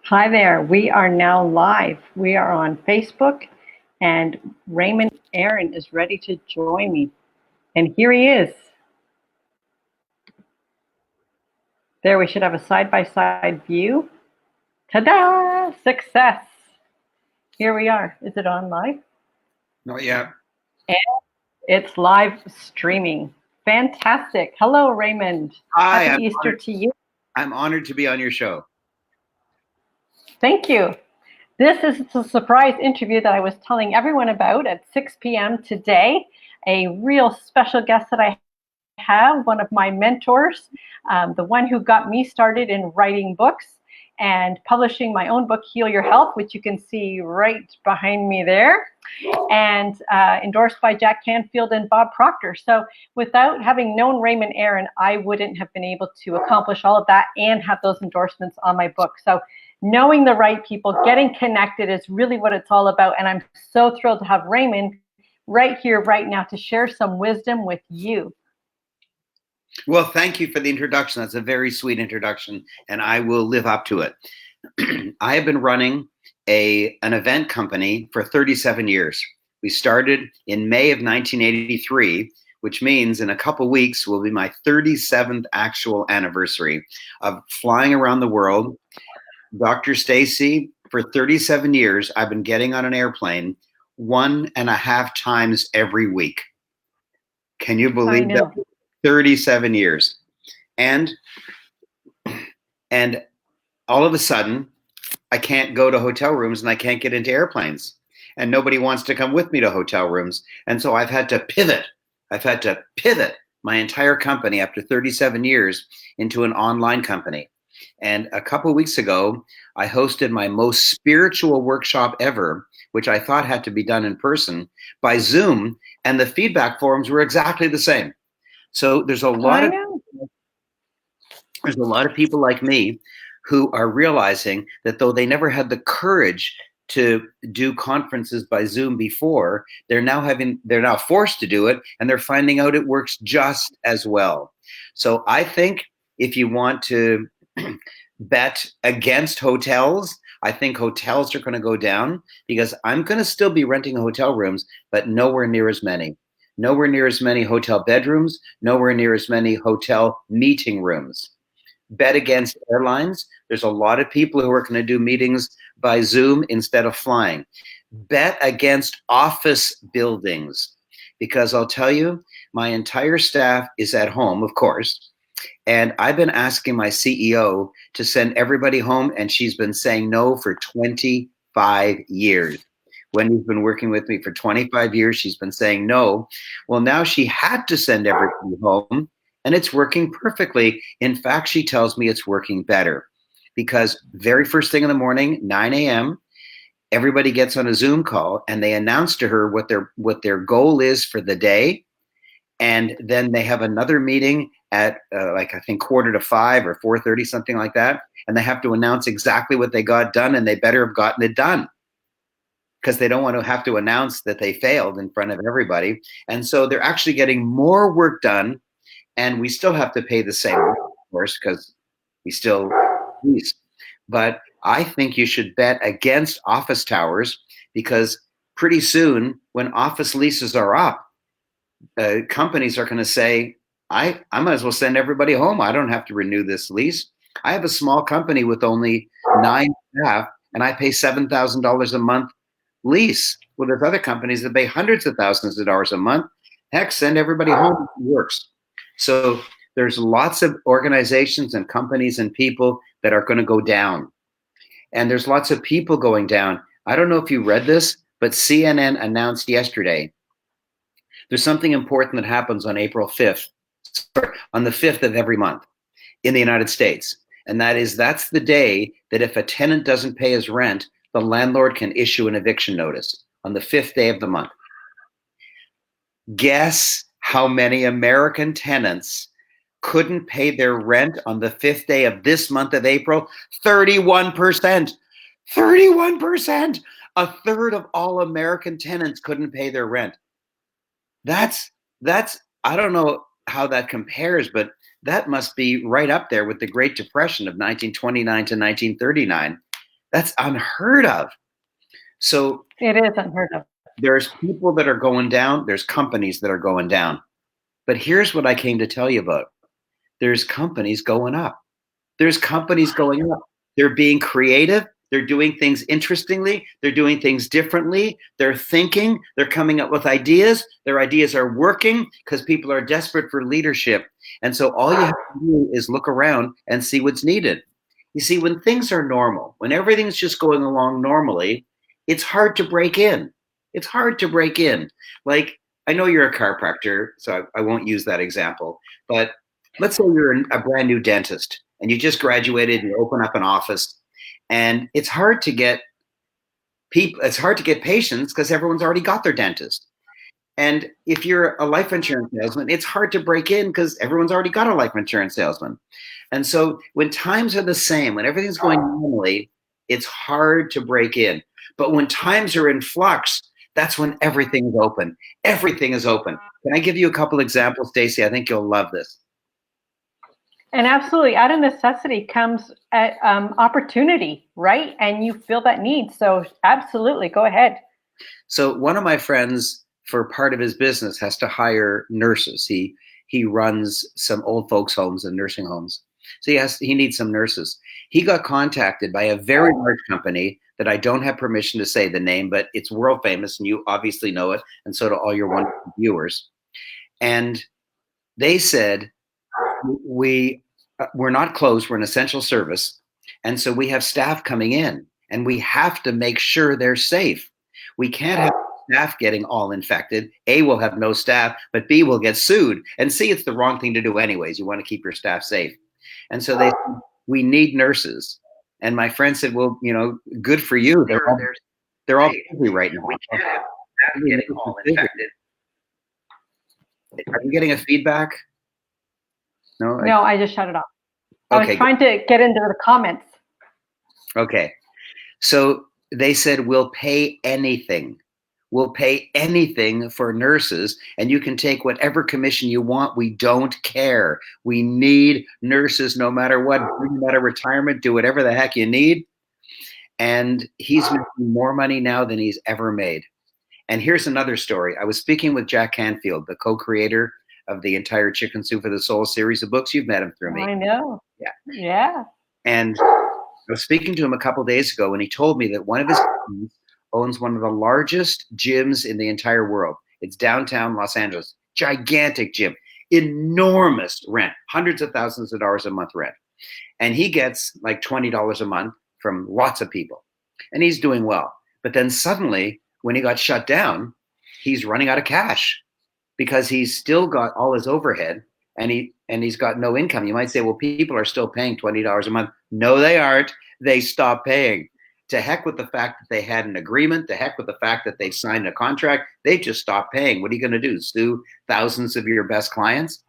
Hi there. We are now live. We are on Facebook, and Raymond Aaron is ready to join me. And here he is. There, we should have a side-by-side view. Ta-da! Success. Here we are. Is it on live? Not yet. And it's live streaming. Fantastic. Hello, Raymond. Hi. Happy Easter to you. I'm honored to be on your show. Thank you. This is a surprise interview that I was telling everyone about at 6 p.m. today. A real special guest that I have, one of my mentors, the one who got me started in writing books and publishing my own book, Heal Your Health, which you can see right behind me there, and endorsed by Jack Canfield and Bob Proctor. So without having known Raymond Aaron, I wouldn't have been able to accomplish all of that and have those endorsements on my book. So knowing the right people, getting connected is really what it's all about. And I'm so thrilled to have Raymond right here, right now, to share some wisdom with you. Well, thank you for the introduction. That's a very sweet introduction, and I will live up to it. I have been running an event company for 37 years. We started in May of 1983, which means in a couple weeks will be my 37th actual anniversary of flying around the world. Dr. Stacy, for 37 years, I've been getting on an airplane 1.5 times every week. Can you believe that? 37 years. And all of a sudden, I can't go to hotel rooms and I can't get into airplanes. And nobody wants to come with me to hotel rooms. And so I've had to pivot. I've had to pivot my entire company after 37 years into an online company. And a couple of weeks ago, I hosted my most spiritual workshop ever, which I thought had to be done in person, by Zoom, and the feedback forums were exactly the same. So there's a lot of people like me who are realizing that though they never had the courage to do conferences by Zoom before, they're now forced to do it, and they're finding out it works just as well. So I think if you want to bet against hotels, I think hotels are going to go down, because I'm going to still be renting hotel rooms, but nowhere near as many. Nowhere near as many hotel bedrooms, nowhere near as many hotel meeting rooms. Bet against airlines. There's a lot of people who are going to do meetings by Zoom instead of flying. Bet against office buildings, because I'll tell you, my entire staff is at home, of course, and I've been asking my CEO to send everybody home, and she's been saying no for 25 years. Wendy's been working with me for 25 years. She's been saying no. Well, now she had to send everybody home, and it's working perfectly. In fact, she tells me it's working better, because very first thing in the morning, 9 a.m., everybody gets on a Zoom call and they announce to her what their goal is for the day. And then they have another meeting at I think 4:45 or 4:30, something like that. And they have to announce exactly what they got done, and they better have gotten it done, because they don't want to have to announce that they failed in front of everybody. And so they're actually getting more work done, and we still have to pay the same, of course, because we still lease. But I think you should bet against office towers, because pretty soon, when office leases are up, companies are going to say, I might as well send everybody home. I don't have to renew this lease. I have a small company with only 9 staff, and I pay $7,000 a month lease. Well, there's other companies that pay hundreds of thousands of dollars a month. Heck, send everybody home. It works. So there's lots of organizations and companies and people that are going to go down. And there's lots of people going down. I don't know if you read this, but CNN announced yesterday there's something important that happens on April 5th, on the 5th of every month in the United States. And that's the day that if a tenant doesn't pay his rent, the landlord can issue an eviction notice on the 5th day of the month. Guess how many American tenants couldn't pay their rent on the 5th day of this month of April? 31%. 31%. A third of all American tenants couldn't pay their rent. That's I don't know how that compares, but that must be right up there with the Great Depression of 1929 to 1939. That's unheard of. So It is unheard of. there's people that are going down, there's companies that are going down. But here's what I came to tell you about. There's companies going up. There's companies going up. They're being creative. They're doing things interestingly. They're doing things differently. They're thinking. They're coming up with ideas. Their ideas are working because people are desperate for leadership. And so all you have to do is look around and see what's needed. You see, when things are normal, when everything's just going along normally, it's hard to break in. It's hard to break in. Like, I know you're a chiropractor, so I won't use that example, but let's say you're a brand new dentist and you just graduated and you open up an office, and it's hard to get patients because everyone's already got their dentist. And if you're a life insurance salesman, it's hard to break in because everyone's already got a life insurance salesman. And so when times are the same, when everything's going normally, it's hard to break in. But when times are in flux, that's when everything is open. Everything is open. Can I give you a couple examples, Stacey? I think you'll love this. And absolutely, out of necessity comes opportunity, right? And you feel that need. So absolutely, go ahead. So one of my friends, for part of his business, has to hire nurses. He runs some old folks' homes and nursing homes. So he needs some nurses. He got contacted by a very large company that I don't have permission to say the name, but it's world famous, and you obviously know it, and so do all your wonderful viewers. And they said, we're not closed, we're an essential service, and so we have staff coming in, and we have to make sure they're safe. We can't have staff getting all infected. A, will have no staff, but B, will get sued. And C, it's the wrong thing to do anyways. You want to keep your staff safe. And so they said, we need nurses. And my friend said, well, good for you. They're all busy right now. We can't have staff getting all infected. Are you getting a feedback? No, I just shut it off. I Okay, was trying to get into the comments. Okay. So they said, we'll pay anything. We'll pay anything for nurses, and you can take whatever commission you want. We don't care. We need nurses no matter what. Bring them out of retirement, do whatever the heck you need. And he's making more money now than he's ever made. And here's another story. I was speaking with Jack Canfield, the co-creator of the entire Chicken Soup for the Soul series of books. You've met him through me. I know. Yeah. And I was speaking to him a couple of days ago, and he told me that one of his friends owns one of the largest gyms in the entire world. It's downtown Los Angeles. Gigantic gym. Enormous rent. Hundreds of thousands of dollars a month rent. And he gets like $20 a month from lots of people. And he's doing well. But then suddenly, when he got shut down, he's running out of cash because he's still got all his overhead and he's got no income. You might say, well, people are still paying $20 a month. No, they aren't. They stopped paying. To heck with the fact that they had an agreement, to heck with the fact that they signed a contract, they just stopped paying. What are you going to do? Sue thousands of your best clients?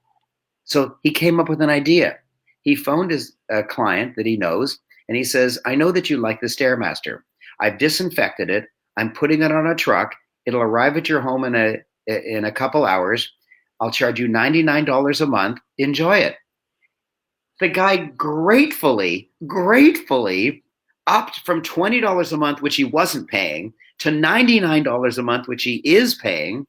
So he came up with an idea. He phoned his client that he knows, and he says, I know that you like the Stairmaster. I've disinfected it. I'm putting it on a truck. It'll arrive at your home in a couple hours. I'll charge you $99 a month. Enjoy it. The guy gratefully upped from $20 a month, which he wasn't paying, to $99 a month, which he is paying.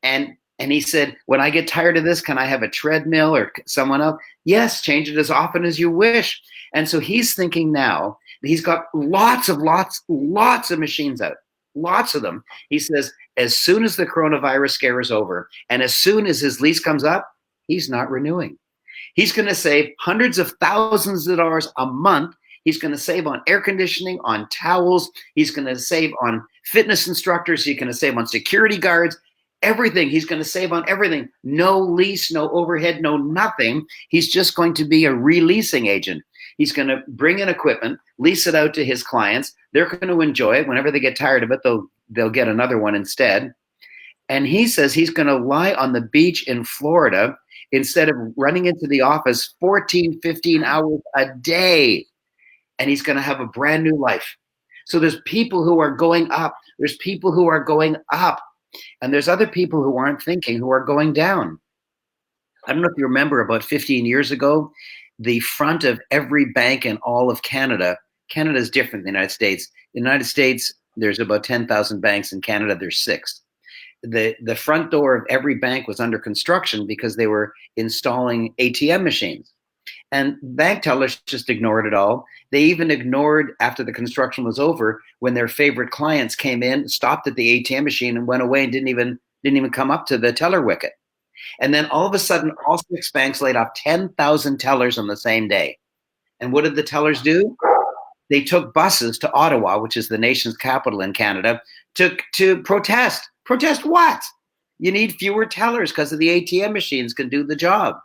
And he said, when I get tired of this, can I have a treadmill or someone else? Yes, change it as often as you wish. And so he's thinking now, he's got lots of machines out, lots of them. He says, as soon as the coronavirus scare is over, and as soon as his lease comes up, he's not renewing. He's going to save hundreds of thousands of dollars a month. He's going to save on air conditioning, on towels. He's going to save on fitness instructors. He's going to save on security guards, everything. He's going to save on everything. No lease, no overhead, no nothing. He's just going to be a releasing agent. He's going to bring in equipment, lease it out to his clients. They're going to enjoy it. Whenever they get tired of it, they'll get another one instead. And he says he's going to lie on the beach in Florida instead of running into the office 14, 15 hours a day. And he's going to have a brand new life. So there's people who are going up. There's people who are going up. And there's other people who aren't thinking, who are going down. I don't know if you remember, about 15 years ago, the front of every bank in all of Canada Canada is different than the United States. In the United States, there's about 10,000 banks. In Canada, there's 6. The front door of every bank was under construction because they were installing ATM machines. And bank tellers just ignored it all. They even ignored, after the construction was over, when their favorite clients came in, stopped at the ATM machine and went away and didn't even come up to the teller wicket. And then all of a sudden, all 6 banks laid off 10,000 tellers on the same day. And what did the tellers do? They took buses to Ottawa, which is the nation's capital in Canada, to protest. Protest what? You need fewer tellers because of the ATM machines can do the job.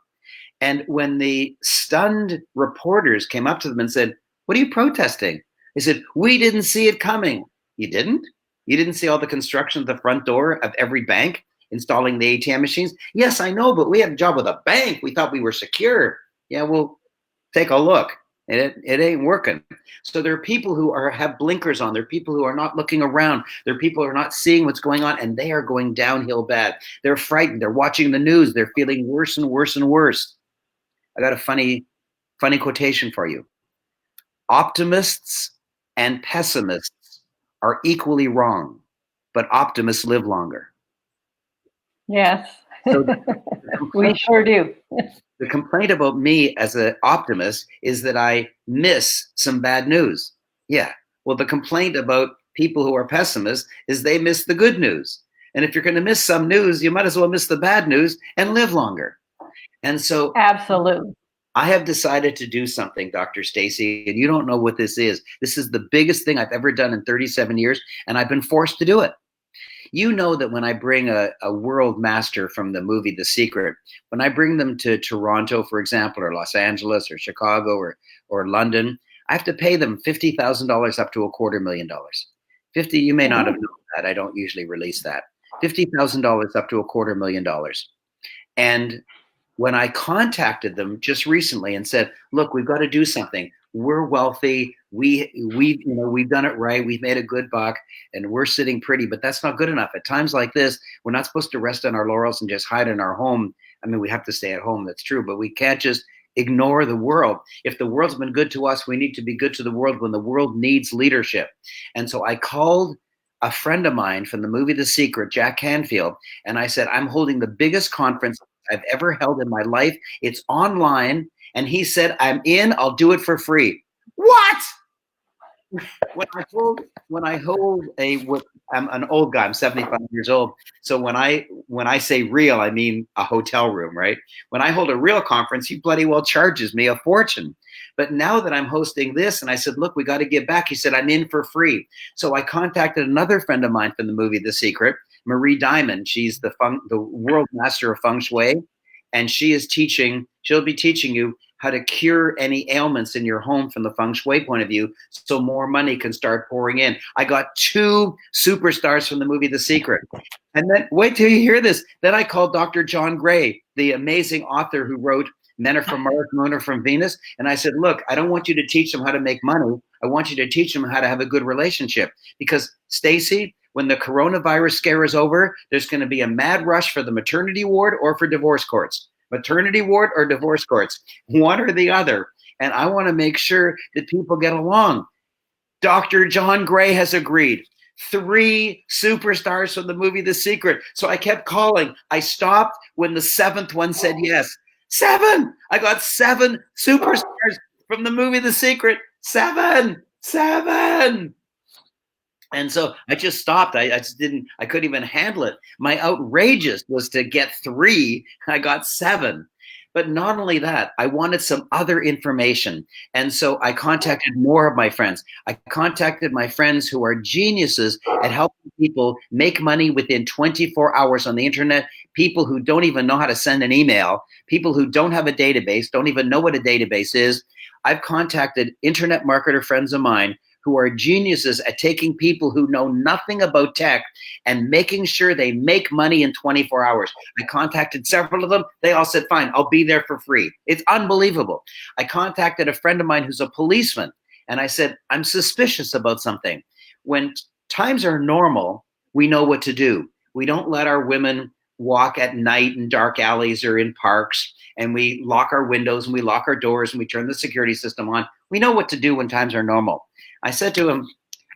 And when the stunned reporters came up to them and said, "What are you protesting?" They said, "We didn't see it coming." You didn't? You didn't see all the construction at the front door of every bank installing the ATM machines? Yes, I know, but we had a job with a bank. We thought we were secure. Yeah, well, take a look. It ain't working. So there are people who have blinkers on. There are people who are not looking around. There are people who are not seeing what's going on, and they are going downhill bad. They're frightened. They're watching the news. They're feeling worse and worse and worse. I got a funny quotation for you. Optimists and pessimists are equally wrong, but optimists live longer. Yes, So we sure do. the complaint about me as an optimist is that I miss some bad news. Yeah. Well, the complaint about people who are pessimists is they miss the good news. And if you're going to miss some news, you might as well miss the bad news and live longer. And so Absolutely. I have decided to do something, Dr. Stacy, and you don't know what this is. This is the biggest thing I've ever done in 37 years, and I've been forced to do it. You know that when I bring a world master from the movie The Secret, when I bring them to Toronto, for example, or Los Angeles or Chicago or London, I have to pay them $50,000 up to $250,000. You may not have known that. I don't usually release that. $50,000 up to $250,000. And when I contacted them just recently and said, "Look, we've got to do something. We're wealthy. We've done it right. We've made a good buck, and we're sitting pretty, but that's not good enough. At times like this, we're not supposed to rest on our laurels and just hide in our home. I mean, we have to stay at home. That's true, but we can't just ignore the world. If the world's been good to us, we need to be good to the world when the world needs leadership." And so I called a friend of mine from the movie The Secret, Jack Canfield, and I said, "I'm holding the biggest conference I've ever held in my life. It's online." And he said, "I'm in. I'll do it for free." What? I'm an old guy. I'm 75 years old. So when I say real, I mean a hotel room, right? When I hold a real conference, he bloody well charges me a fortune. But now that I'm hosting this, and I said, "Look, we got to give back," he said, "I'm in for free." So I contacted another friend of mine from the movie The Secret, Marie Diamond. She's the world master of feng shui, and she'll be teaching you how to cure any ailments in your home from the feng shui point of view, so more money can start pouring in. I got 2 superstars from the movie The Secret. And then, wait till you hear this. Then I called Dr. John Gray, the amazing author who wrote Men Are From Mars, Women Are From Venus. And I said, "Look, I don't want you to teach them how to make money. I want you to teach them how to have a good relationship." Because, Stacy, when the coronavirus scare is over, there's going to be a mad rush for the maternity ward or for divorce courts. Maternity ward or divorce courts, one or the other. And I want to make sure that people get along. Dr. John Gray has agreed. 3 superstars from the movie The Secret. So I kept calling. I stopped when the 7th one said yes. 7! I got 7 superstars from the movie The Secret. 7! And so I just stopped. I couldn't even handle it. My outrageous was to get 3. I got 7. But not only that, I wanted some other information. And so I contacted more of my friends. I contacted my friends who are geniuses at helping people make money within 24 hours on the internet, people who don't even know how to send an email, people who don't have a database, don't even know what a database is. I've contacted internet marketer friends of mine who are geniuses at taking people who know nothing about tech and making sure they make money in 24 hours. I contacted several of them. They all said, "Fine, I'll be there for free." It's unbelievable. I contacted a friend of mine who's a policeman, and I said, "I'm suspicious about something." When times are normal, we know what to do. We don't let our women walk at night in dark alleys or in parks, and we lock our windows and we lock our doors and we turn the security system on. We know what to do when times are normal. I said to him,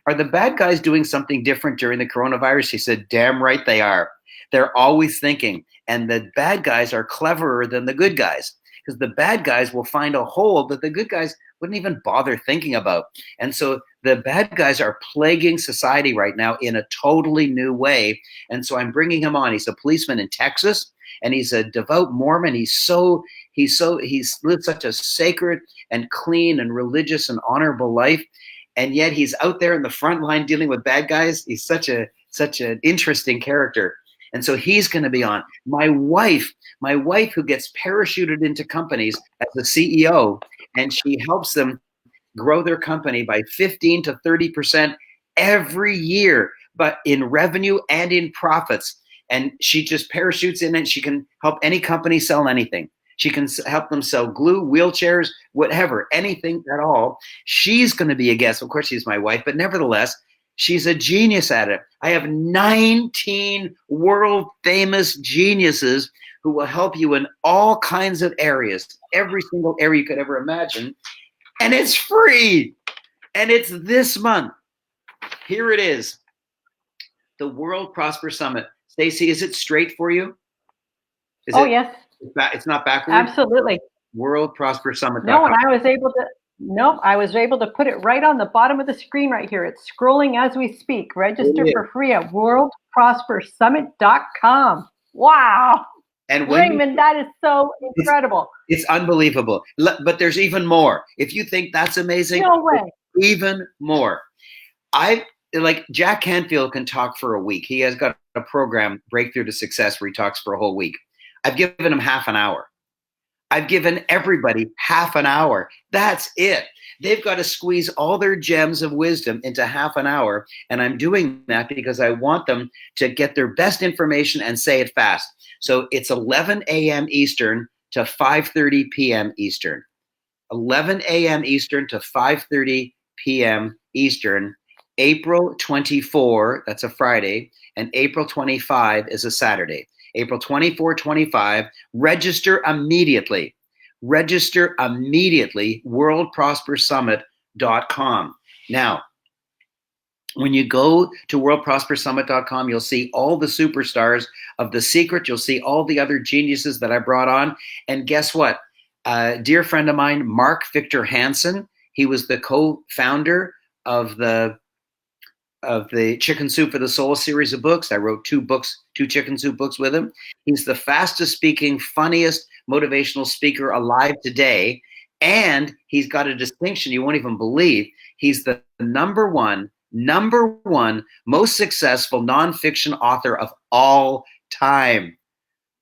are the bad guys doing something different during the coronavirus? He said, damn right they are. They're always thinking. And the bad guys are cleverer than the good guys, because the bad guys will find a hole that the good guys wouldn't even bother thinking about. And so the bad guys are plaguing society right now in a totally new way. And so I'm bringing him on. He's a policeman in Texas, and he's a devout Mormon. He's lived such a sacred and clean and religious and honorable life. And yet he's out there in the front line dealing with bad guys. He's such an interesting character. And so he's going to be on. My wife who gets parachuted into companies as a CEO, and she helps them grow their company by 15 to 30% every year, but in revenue and in profits. And she just parachutes in, and she can help any company sell anything. She can help them sell glue, wheelchairs, whatever, anything at all. She's going to be a guest. Of course, she's my wife, but nevertheless, she's a genius at it. I have 19 world famous geniuses who will help you in all kinds of areas, every single area you could ever imagine. And it's free. And it's this month. Here it is. The World Prosper Summit. Stacey, is it straight for you? Yes. It's not backwards? Absolutely. World Prosper Summit. No, and I was able to put it right on the bottom of the screen right here. It's scrolling as we speak. Register for free at worldprospersummit.com. Wow. And Raymond, that is so incredible. It's unbelievable. But there's even more. If you think that's amazing, no way. Even more. Like Jack Canfield can talk for a week. He has got a program, Breakthrough to Success, where he talks for a whole week. I've given him half an hour. I've given everybody half an hour. That's it. They've got to squeeze all their gems of wisdom into half an hour. And I'm doing that because I want them to get their best information and say it fast. So it's 11 a.m. Eastern to 5:30 p.m. Eastern. 11 a.m. Eastern to 5:30 p.m. Eastern. April 24, that's a Friday, and April 25 is a Saturday. April 24, 25, register immediately. Register immediately, worldprospersummit.com. Now, when you go to worldprospersummit.com, you'll see all the superstars of The Secret. You'll see all the other geniuses that I brought on. And guess what? A dear friend of mine, Mark Victor Hansen, he was the co-founder of the Chicken Soup for the Soul series of books. I wrote two Chicken Soup books with him. He's the fastest speaking, funniest motivational speaker alive today. And he's got a distinction you won't even believe. He's the number one most successful nonfiction author of all time.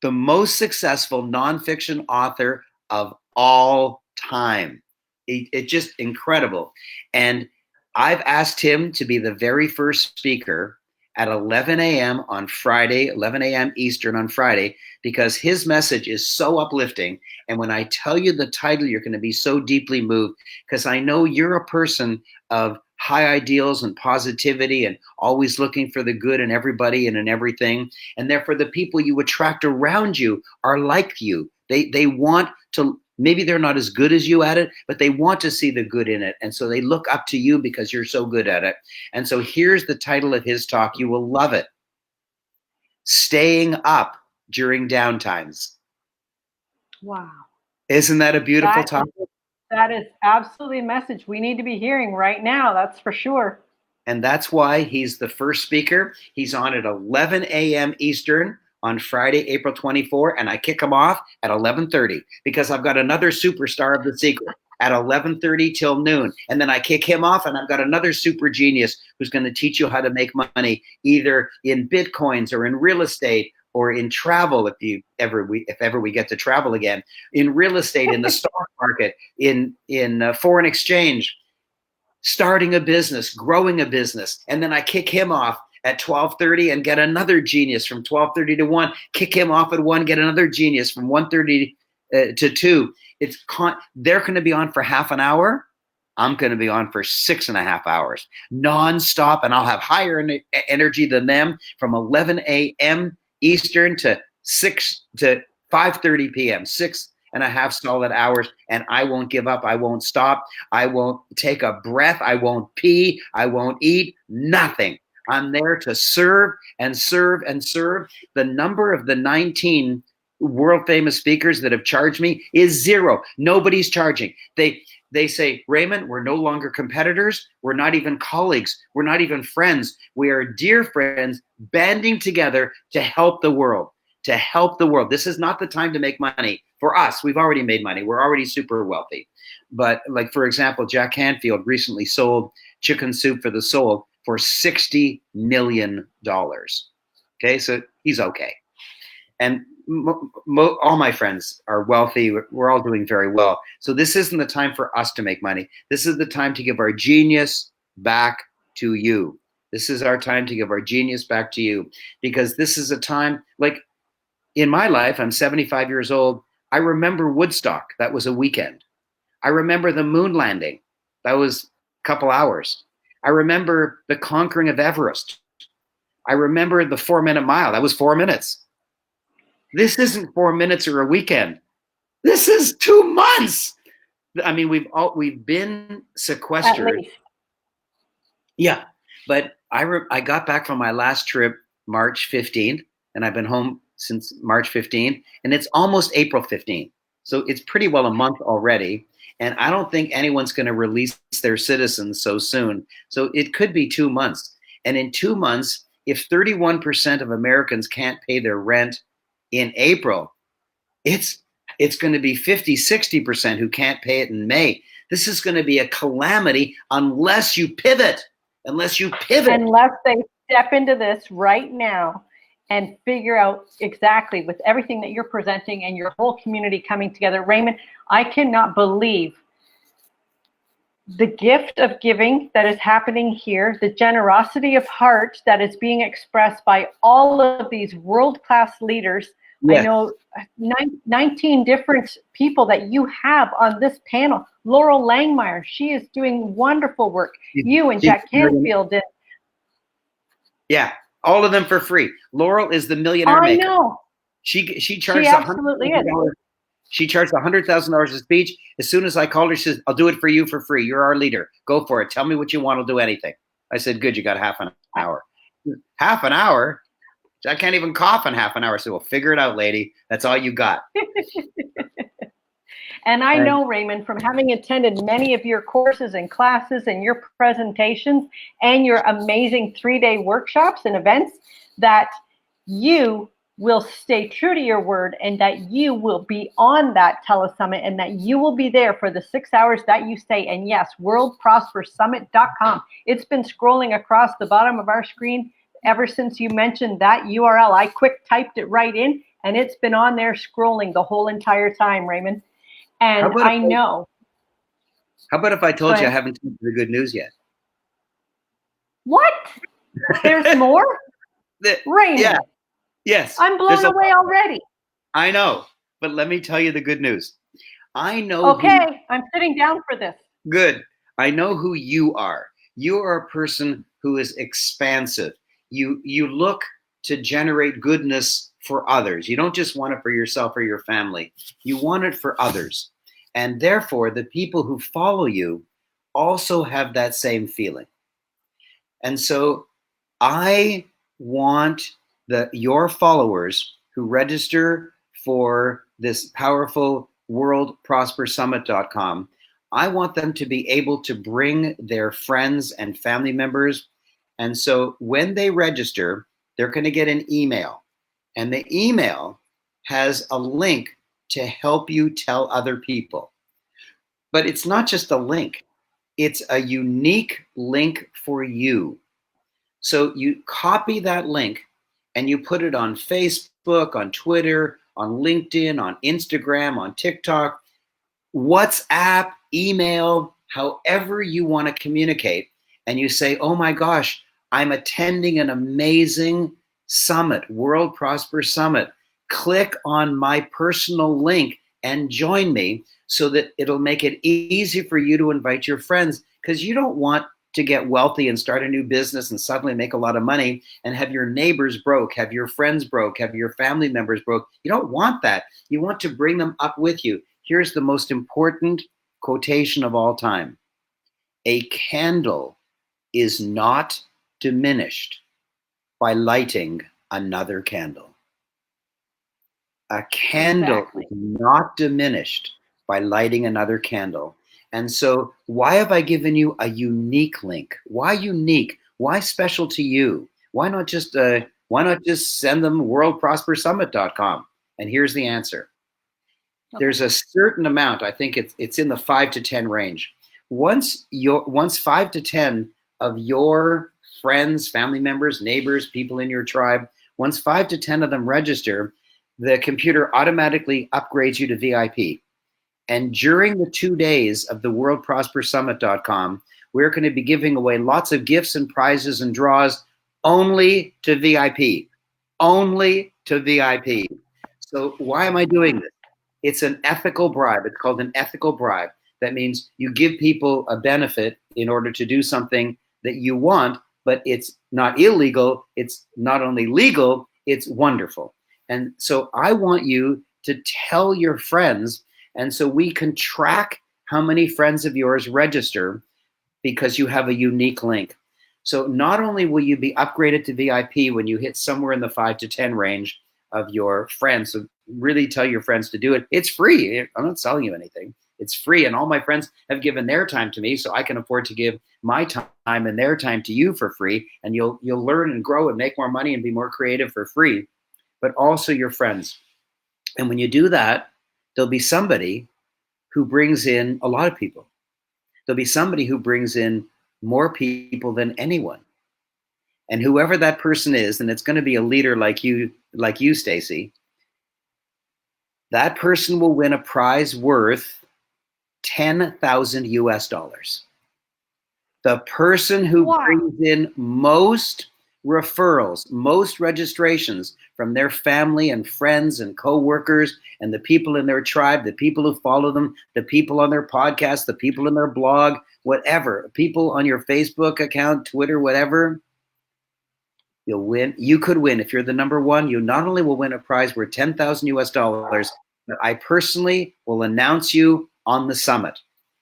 The most successful nonfiction author of all time. It's just incredible. And I've asked him to be the very first speaker at 11 a.m. on Friday, 11 a.m. Eastern on Friday, because his message is so uplifting. And when I tell you the title, you're going to be so deeply moved, because I know you're a person of high ideals and positivity and always looking for the good in everybody and in everything. And therefore, the people you attract around you are like you. They want to. Maybe they're not as good as you at it, but they want to see the good in it. And so they look up to you because you're so good at it. And so here's the title of his talk. You will love it. Staying up during downtimes. Wow. Isn't that a beautiful topic? That is absolutely a message we need to be hearing right now. That's for sure. And that's why he's the first speaker. He's on at 11 a.m. Eastern on Friday, April 24, and I kick him off at 11:30 because I've got another superstar of The Secret at 11:30 till noon. And then I kick him off, and I've got another super genius who's going to teach you how to make money either in Bitcoins or in real estate or in travel, if ever we get to travel again, in real estate, in the stock market, in foreign exchange, starting a business, growing a business. And then I kick him off at 12:30 and get another genius from 12:30 to 1, kick him off at 1, get another genius from 1:30 to 2. They're going to be on for half an hour. I'm going to be on for 6.5 hours nonstop, and I'll have higher energy than them from 11 a.m. Eastern to 5:30 p.m. 6 and a half solid hours, and I won't give up. I won't stop. I won't take a breath. I won't pee. I won't eat. Nothing. I'm there to serve and serve and serve. The number of the 19 world famous speakers that have charged me is zero. Nobody's charging. They say, Raymond, we're no longer competitors. We're not even colleagues. We're not even friends. We are dear friends banding together to help the world, to help the world. This is not the time to make money. For us, we've already made money. We're already super wealthy. But like, for example, Jack Canfield recently sold Chicken Soup for the Soul for $60 million. Okay, so he's okay. And all my friends are wealthy. We're all doing very well. So this isn't the time for us to make money. This is the time to give our genius back to you. This is our time to give our genius back to you, because this is a time, like in my life, I'm 75 years old. I remember Woodstock. That was a weekend. I remember the moon landing. That was a couple hours. I remember the conquering of Everest. I remember the 4-minute mile. That was 4 minutes. This isn't 4 minutes or a weekend. This is 2 months. I mean, we've been sequestered. Yeah, but I got back from my last trip March 15th, and I've been home since March 15th, and it's almost April 15th. So it's pretty well a month already, and I don't think anyone's going to release their citizens so soon. So it could be 2 months. And in 2 months, if 31% of Americans can't pay their rent in April, it's going to be 50-60% who can't pay it in May. This is going to be a calamity unless you pivot. Unless they step into this right now and figure out exactly, with everything that you're presenting and your whole community coming together. Raymond, I cannot believe the gift of giving that is happening here, the generosity of heart that is being expressed by all of these world-class leaders. Yes. I know 19 different people that you have on this panel. Laurel Langmeyer, she is doing wonderful work. You and Jack Canfield did. Yeah, all of them for free. Laurel is the millionaire maker. I know. She charges $100,000. She charged $100,000 a speech. As soon as I called her, she says, "I'll do it for you for free. You're our leader. Go for it. Tell me what you want. I'll do anything." I said, "Good, you got half an hour." Half an hour? I can't even cough in half an hour. So we'll figure it out, lady. That's all you got. And I know, Raymond, from having attended many of your courses and classes and your presentations and your amazing 3-day workshops and events, that you will stay true to your word, and that you will be on that telesummit, and that you will be there for the 6 hours that you stay. And yes, worldprospersummit.com. It's been scrolling across the bottom of our screen ever since you mentioned that URL. I quick typed it right in, and it's been on there scrolling the whole entire time, Raymond. And I know. How about if I told you I haven't told you the good news yet? What? There's more? Raymond. Yeah. Yes. I'm blown away already. I know, but let me tell you the good news. I know. Okay, I'm sitting down for this. Good. I know who you are. You are a person who is expansive. You look to generate goodness for others. You don't just want it for yourself or your family. You want it for others. And therefore, the people who follow you also have that same feeling. And so I want your followers who register for this powerful worldprospersummit.com, I want them to be able to bring their friends and family members. And so when they register, they're going to get an email. And the email has a link to help you tell other people. But it's not just a link. It's a unique link for you. So you copy that link and you put it on Facebook, on Twitter, on LinkedIn, on Instagram, on TikTok, WhatsApp, email, however you want to communicate. And you say, "Oh my gosh, I'm attending an amazing summit, World Prosper Summit. Click on my personal link and join me," so that it'll make it easy for you to invite your friends, because you don't want to get wealthy and start a new business and suddenly make a lot of money and have your neighbors broke, have your friends broke, have your family members broke. You don't want that. You want to bring them up with you. Here's the most important quotation of all time. A candle is not diminished by lighting another candle. A candle is not diminished by lighting another candle. And so why have I given you a unique link? Why unique? Why special to you? Why not just send them worldprospersummit.com? And here's the answer. Okay. There's a certain amount, I think it's in the 5 to 10 range. Once 5 to 10 of your friends, family members, neighbors, people in your tribe, once 5 to 10 of them register, the computer automatically upgrades you to VIP. And during the 2 days of the worldprospersummit.com, we're going to be giving away lots of gifts and prizes and draws only to VIP. Only to VIP. So why am I doing this? It's an ethical bribe. It's called an ethical bribe. That means you give people a benefit in order to do something that you want, but it's not illegal. It's not only legal, it's wonderful. And so I want you to tell your friends, and so we can track how many friends of yours register because you have a unique link. So not only will you be upgraded to VIP when you hit somewhere in the 5 to 10 range of your friends, so really tell your friends to do it. It's free. I'm not selling you anything. It's free. And all my friends have given their time to me, so I can afford to give my time and their time to you for free. And you'll learn and grow and make more money and be more creative for free, but also your friends. And when you do that, there'll be somebody who brings in a lot of people. There'll be somebody who brings in more people than anyone. And whoever that person is, and it's going to be a leader like you, Stacy, that person will win a prize worth 10,000 US dollars. The person who brings in most referrals, most registrations from their family and friends and coworkers and the people in their tribe, the people who follow them, the people on their podcast, the people in their blog, whatever, people on your Facebook account, Twitter, whatever, you'll win. You could win. If you're the number one, you not only will win a prize worth 10,000 US dollars, but I personally will announce you on the summit.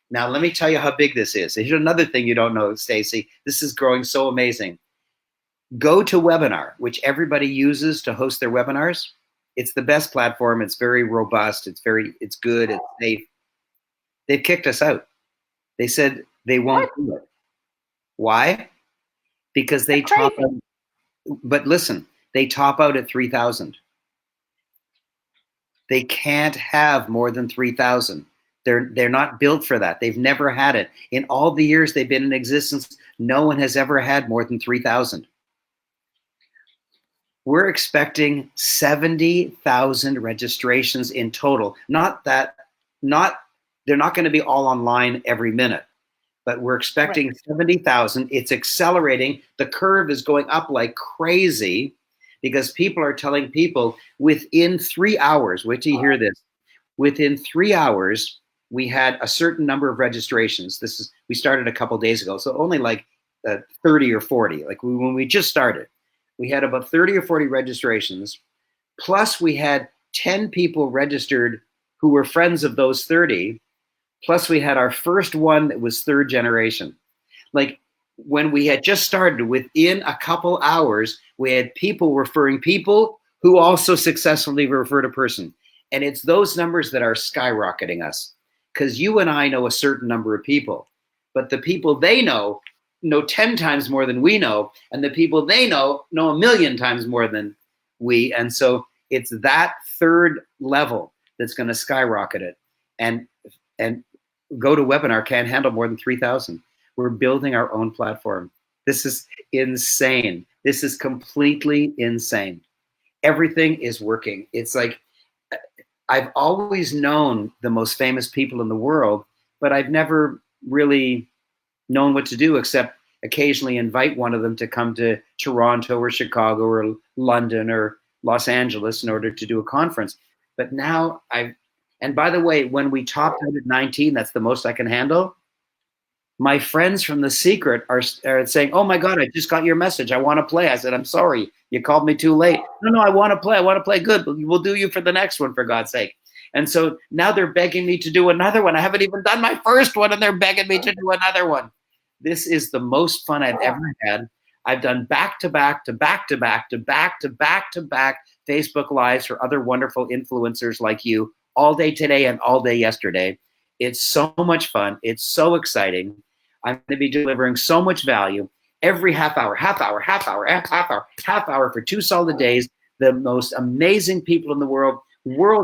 Now, let me tell you how big this is. Here's another thing you don't know, Stacy. This is growing so amazing. GoToWebinar, which everybody uses to host their webinars. It's the best platform. It's very robust. It's good. It's safe. They've kicked us out. They said they won't do it. Why? Because they top out. But listen, they top out at 3,000. They can't have more than 3,000. They're not built for that. They've never had it. In all the years they've been in existence, no one has ever had more than 3,000. We're expecting 70,000 registrations in total. They're not going to be all online every minute, but we're expecting 70,000. It's accelerating. The curve is going up like crazy because people are telling people within 3 hours, wait till you hear this, within 3 hours, we had a certain number of registrations. We started a couple days ago, so only like 30 or 40. Like when we just started, we had about 30 or 40 registrations. Plus, we had 10 people registered who were friends of those 30. Plus, we had our first one that was third generation. Like when we had just started, within a couple hours, we had people referring people who also successfully referred a person. And it's those numbers that are skyrocketing us. Because you and I know a certain number of people, but the people they know 10 times more than we know, and the people they know 1,000,000 times more than we. And so it's that third level that's going to skyrocket it. And GoToWebinar can't handle more than 3,000. We're building our own platform. This is insane. This is completely insane. Everything is working. It's like, I've always known the most famous people in the world, but I've never really known what to do except occasionally invite one of them to come to Toronto or Chicago or London or Los Angeles in order to do a conference. But now and by the way, when we topped out at 19, that's the most I can handle. My friends from The Secret are saying, "Oh my God, I just got your message. I want to play." I said, "I'm sorry, you called me too late." No, I want to play. I want to play. Good, we'll do you for the next one, for God's sake. And so now they're begging me to do another one. I haven't even done my first one, and they're begging me to do another one. This is the most fun I've ever had. I've done back to back to back to back to back to back to back Facebook Lives for other wonderful influencers like you all day today and all day yesterday. It's so much fun. It's so exciting. I'm going to be delivering so much value every half hour for 2 solid days. The most amazing people in the world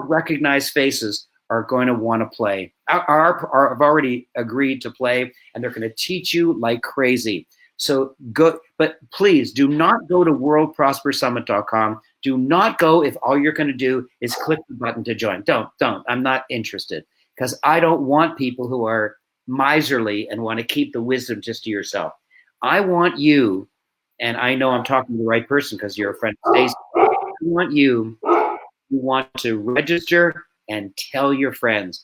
recognized faces are going to want to play, have already agreed to play, and they're going to teach you like crazy. So go, but please do not go to worldprospersummit.com. Do not go if all you're going to do is click the button to join. Don't. I'm not interested, because I don't want people who are miserly and want to keep the wisdom just to yourself. I want you, and I know I'm talking to the right person because you're a friend of Stacey. I want you want to register and tell your friends.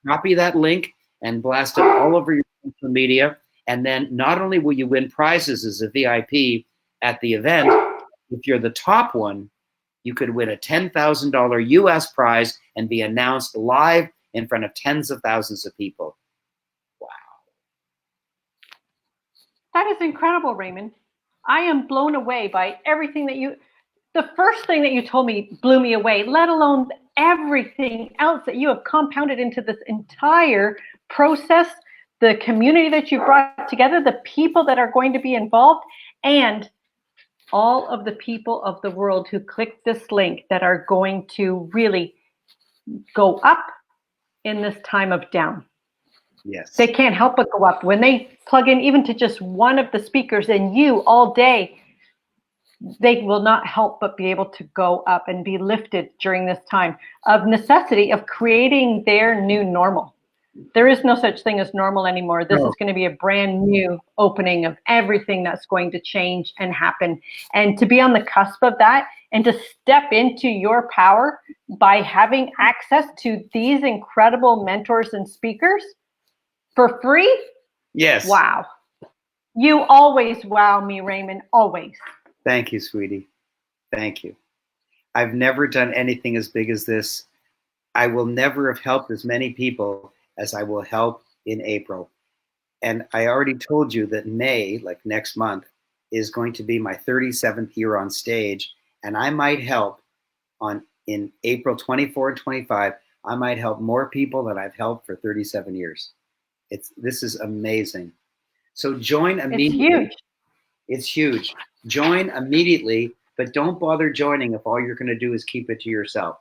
Copy that link and blast it all over your social media. And then not only will you win prizes as a VIP at the event, if you're the top one, you could win a $10,000 US prize and be announced live in front of tens of thousands of people. Wow. That is incredible, Raymond. I am blown away by everything the first thing that you told me blew me away, let alone everything else that you have compounded into this entire process, the community that you brought together, the people that are going to be involved, and all of the people of the world who click this link that are going to really go up in this time of down. Yes. They can't help but go up. When they plug in even to just one of the speakers and you all day, they will not help but be able to go up and be lifted during this time of necessity of creating their new normal. There is no such thing as normal anymore. This is going to be a brand new opening of everything that's going to change and happen. And to be on the cusp of that and to step into your power by having access to these incredible mentors and speakers for free? Yes. Wow. You always wow me, Raymond, always. Thank you, sweetie. Thank you. I've never done anything as big as this. I will never have helped as many people as I will help in April. And I already told you that May, like next month, is going to be my 37th year on stage. And I might help in April 24 and 25, I might help more people than I've helped for 37 years. This is amazing. So join immediately. It's huge. It's huge. Join immediately, but don't bother joining if all you're going to do is keep it to yourself.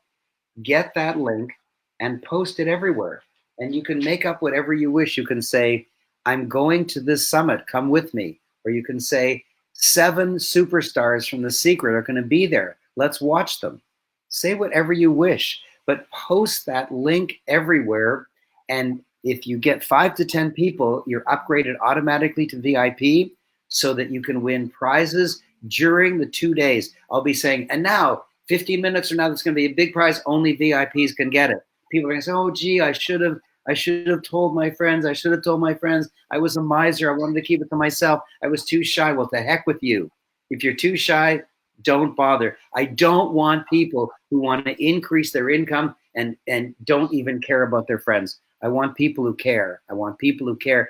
Get that link and post it everywhere. And you can make up whatever you wish. You can say, "I'm going to this summit, come with me." Or you can say, 7 superstars from The Secret are going to be there. Let's watch them. Say whatever you wish, but post that link everywhere. And if you get 5 to 10 people, you're upgraded automatically to VIP so that you can win prizes during the 2 days. I'll be saying, and now 15 minutes from now, there's going to be a big prize. Only VIPs can get it. People are going to say, "Oh, gee, I should have told my friends. I should have told my friends. I was a miser. I wanted to keep it to myself. I was too shy." Well, the heck with you. If you're too shy, don't bother. I don't want people who want to increase their income and don't even care about their friends. I want people who care. I want people who care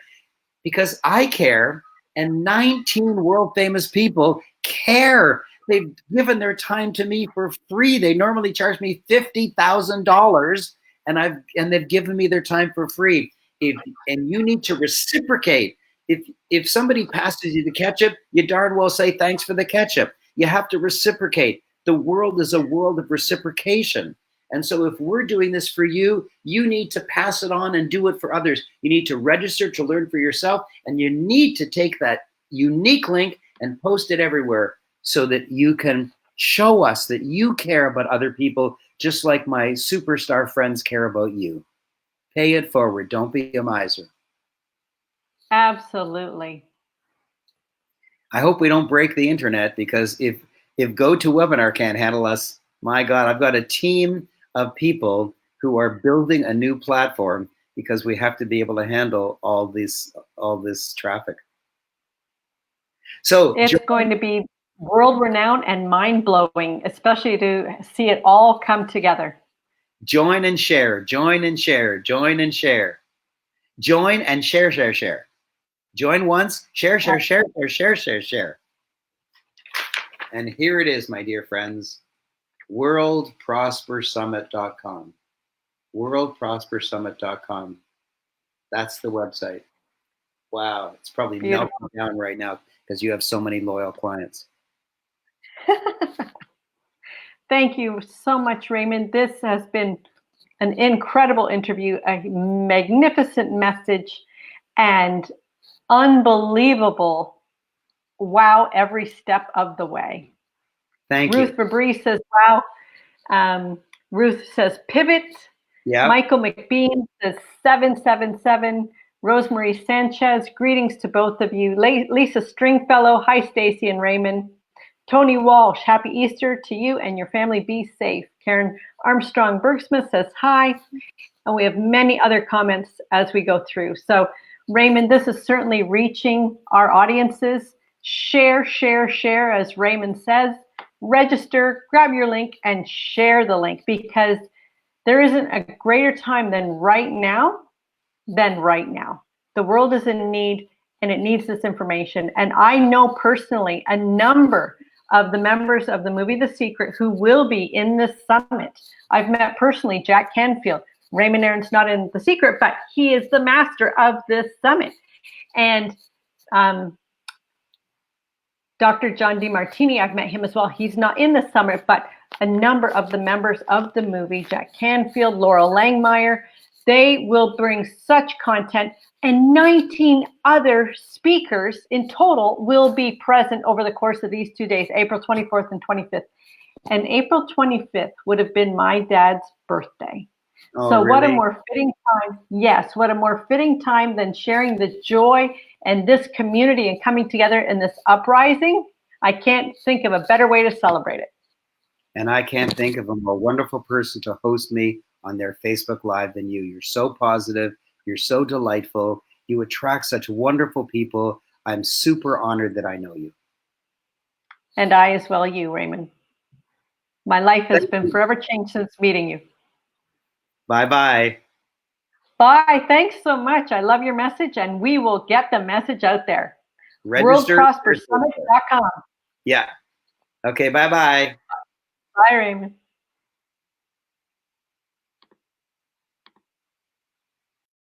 because I care, and 19 world famous people care. They've given their time to me for free. They normally charge me $50,000, and they've given me their time for free. And you need to reciprocate. If somebody passes you the ketchup, you darn well say thanks for the ketchup. You have to reciprocate. The world is a world of reciprocation. And so if we're doing this for you, you need to pass it on and do it for others. You need to register to learn for yourself, and you need to take that unique link and post it everywhere so that you can show us that you care about other people just like my superstar friends care about you. Pay it forward. Don't be a miser. Absolutely. I hope we don't break the internet, because if GoToWebinar can't handle us, my God, I've got a team of people who are building a new platform, because we have to be able to handle all these all this traffic. So it's going to be world renowned and mind blowing, especially to see it all come together. Join and share, join and share, join and share. Join and share, share, share. Join once, share, share, share, share, share, share, share. And here it is, my dear friends, worldprospersummit.com. worldprospersummit.com. That's the website. Wow, it's probably melting down right now because you have so many loyal clients. Thank you so much, Raymond. This has been an incredible interview, a magnificent message, and unbelievable wow every step of the way. Thank Ruth you. Fabry says wow. Ruth says pivot. Yeah. Michael McBean says 777. Rosemary Sanchez, greetings to both of you. Lisa Stringfellow, hi Stacy and Raymond. Tony Walsh, happy Easter to you and your family. Be safe. Karen Armstrong Bergsmith says hi. And we have many other comments as we go through. So Raymond, this is certainly reaching our audiences. Share, share, share, as Raymond says. Register, grab your link, and share the link, because there isn't a greater time than right now. The world is in need, and it needs this information. And I know personally a number of the members of the movie The Secret who will be in this summit. I've met personally Jack Canfield. Raymond Aaron's not in The Secret, but he is the master of this summit. And Dr. John DeMartini, I've met him as well. He's not in the summit, but a number of the members of the movie, Jack Canfield, Laurel Langmeyer, they will bring such content, and 19 other speakers in total will be present over the course of these 2 days, April 24th and 25th. And April 25th would have been my dad's birthday. Oh, so really? What a more fitting time. Yes, what a more fitting time than sharing the joy and this community and coming together in this uprising. I can't think of a better way to celebrate it. And I can't think of a more wonderful person to host me on their Facebook Live than you. You're so positive. You're so delightful. You attract such wonderful people. I'm super honored that I know you. And I as well, you, Raymond. My life has been forever changed since meeting you. Bye-bye. Bye. Thanks so much. I love your message, and we will get the message out there. Register. WorldProsperSummit.com. Yeah. Okay, bye-bye. Bye, Raymond.